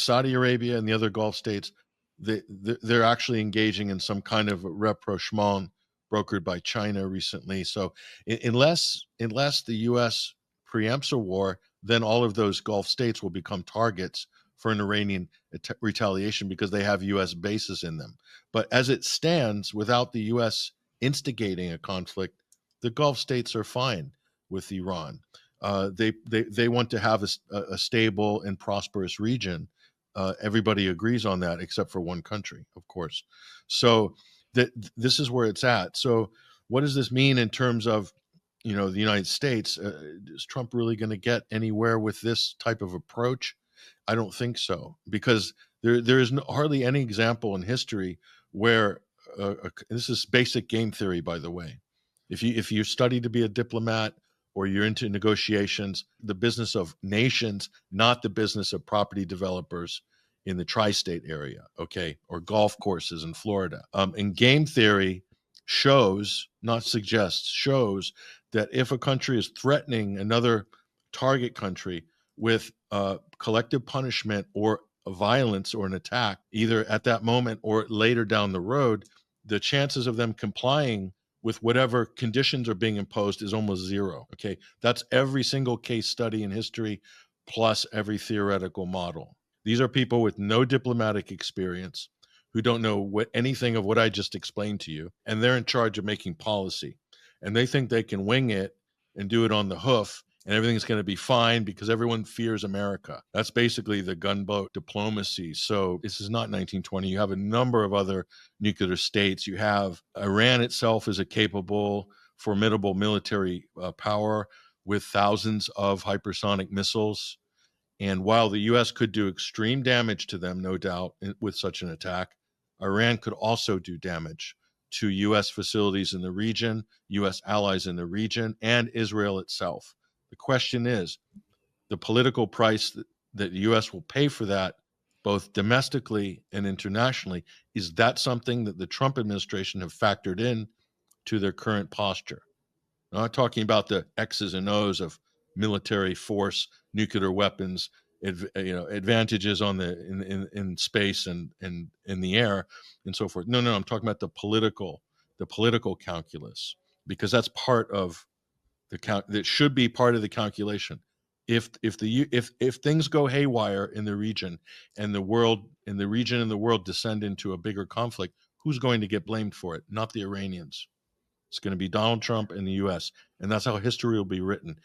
Saudi Arabia and the other Gulf states, they're actually engaging in some kind of rapprochement brokered by China recently. So unless the U.S. preempts a war, then all of those Gulf states will become targets for an Iranian retaliation because they have U.S. bases in them. But as it stands, without the U.S. instigating a conflict, the Gulf states are fine with Iran. They want to have a stable and prosperous region. Everybody agrees on that except for one country, of course. So this is where it's at. So what does this mean in terms of, the United States? Is Trump really going to get anywhere with this type of approach? I don't think so, because there is hardly any example in history where this is basic game theory, by the way. If you study to be a diplomat or you're into negotiations, the business of nations, not the business of property developers in the tri-state area, okay, or golf courses in Florida. And game theory shows, not suggests, shows that if a country is threatening another target country with collective punishment or violence or an attack, either at that moment or later down the road, the chances of them complying with whatever conditions are being imposed is almost zero. Okay, that's every single case study in history, plus every theoretical model. These are people with no diplomatic experience, who don't know anything of what I just explained to you, and they're in charge of making policy. And they think they can wing it and do it on the hoof, and everything's going to be fine because everyone fears America. That's basically the gunboat diplomacy. So this is not 1920. You have a number of other nuclear states. You have Iran itself is a capable, formidable military power with thousands of hypersonic missiles. And while the U.S. could do extreme damage to them, no doubt, with such an attack, Iran could also do damage to U.S. facilities in the region, U.S. allies in the region, and Israel itself. The question is, the political price that the U.S. will pay for that, both domestically and internationally, is that something that the Trump administration have factored in to their current posture? I'm not talking about the X's and O's of military force, nuclear weapons, advantages on in space and in the air and so forth. No, I'm talking about the political calculus, because that's part of that should be part of the calculation. If things go haywire in the region and the region and the world descend into a bigger conflict, who's going to get blamed for it? Not the Iranians. It's going to be Donald Trump and the U.S., and that's how history will be written.